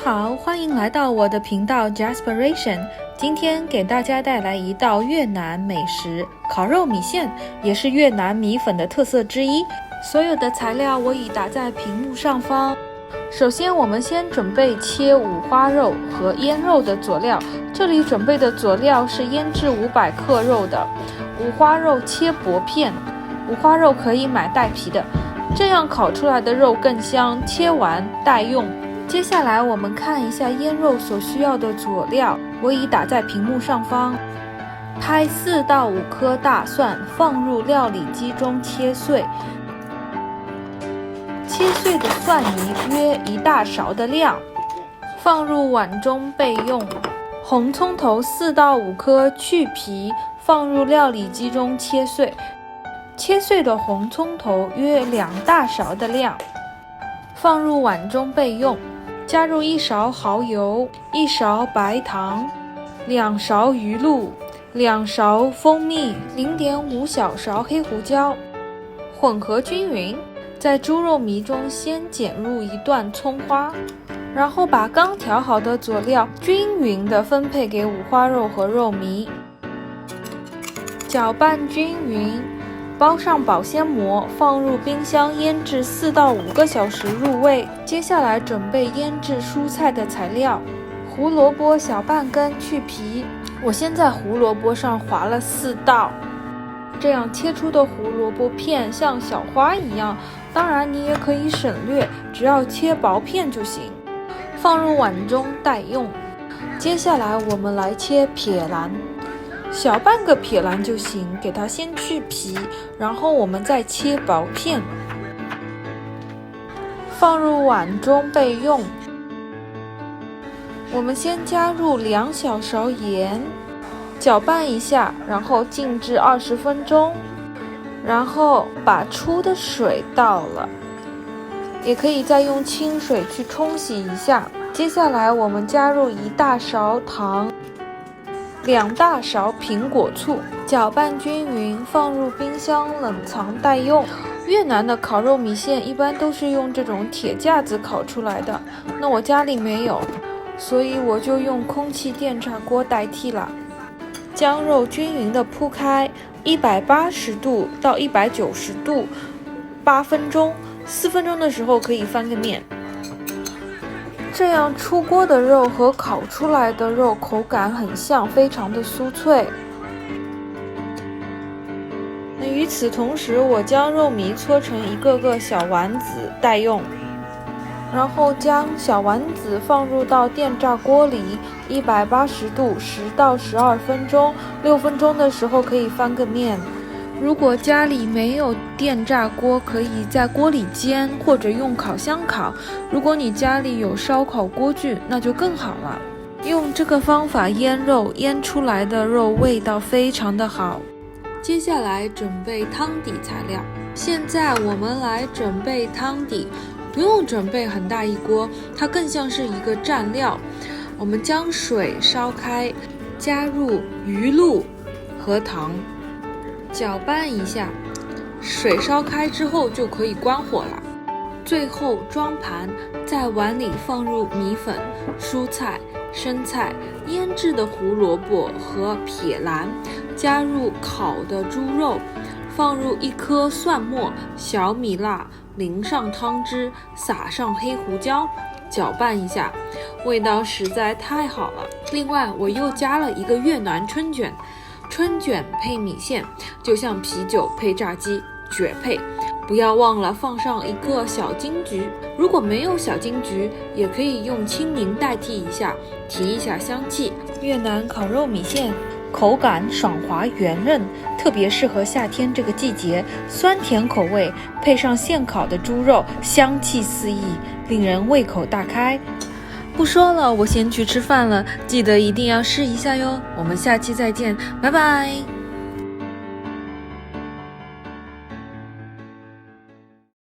好，欢迎来到我的频道 Jaspiration。 今天给大家带来一道越南美食烤肉米线，也是越南米粉的特色之一。所有的材料我已打在屏幕上方。首先我们先准备切五花肉和腌肉的佐料，这里准备的佐料是腌制500克肉的。五花肉切薄片，五花肉可以买带皮的，这样烤出来的肉更香，切完待用。接下来我们看一下腌肉所需要的佐料，我已打在屏幕上方。拍4到5颗大蒜，放入料理机中切碎。切碎的蒜泥约1大勺的量，放入碗中备用。红葱头4到5颗去皮，放入料理机中切碎。切碎的红葱头约2大勺的量，放入碗中备用。加入1勺蚝油、1勺白糖、2勺鱼露、2勺蜂蜜、0.5小勺黑胡椒，混合均匀。在猪肉糜中先剪入1段葱花，然后把刚调好的佐料均匀地分配给五花肉和肉糜，搅拌均匀，包上保鲜膜，放入冰箱腌制4到5个小时入味。接下来准备腌制蔬菜的材料，胡萝卜小半根去皮，我先在胡萝卜上划了4道，这样切出的胡萝卜片像小花一样，当然你也可以省略，只要切薄片就行。放入碗中待用。接下来我们来切撇兰，小半个撇兰就行，给它先去皮，然后我们再切薄片，放入碗中备用。我们先加入2小勺盐，搅拌一下，然后静置20分钟，然后把出的水倒了，也可以再用清水去冲洗一下。接下来我们加入1大勺糖，2大勺苹果醋，搅拌均匀，放入冰箱冷藏待用。越南的烤肉米线一般都是用这种铁架子烤出来的，那我家里没有，所以我就用空气电炸锅代替了。将肉均匀地铺开，180度到190度8分钟，4分钟的时候可以翻个面。这样出锅的肉和烤出来的肉口感很像，非常的酥脆。那与此同时，我将肉糜搓成一个个小丸子待用，然后将小丸子放入到电炸锅里，180度10到12分钟，6分钟的时候可以翻个面。如果家里没有电炸锅，可以在锅里煎，或者用烤箱烤。如果你家里有烧烤锅具，那就更好了。用这个方法腌肉，腌出来的肉味道非常的好。接下来准备汤底材料。现在我们来准备汤底，不用准备很大一锅，它更像是一个蘸料。我们将水烧开，加入鱼露和糖，搅拌一下，水烧开之后就可以关火了。最后装盘，在碗里放入米粉、蔬菜、生菜、腌制的胡萝卜和撇兰，加入烤的猪肉，放入1颗蒜末、小米辣，淋上汤汁，撒上黑胡椒，搅拌一下，味道实在太好了。另外我又加了一个越南春卷，春卷配米线，就像啤酒配炸鸡，绝配。不要忘了放上1个小金桔，如果没有小金桔，也可以用青柠代替一下，提一下香气。越南烤肉米线口感爽滑圆润，特别适合夏天这个季节，酸甜口味，配上现烤的猪肉，香气四溢，令人胃口大开。不说了，我先去吃饭了，记得一定要试一下哟。我们下期再见，拜拜。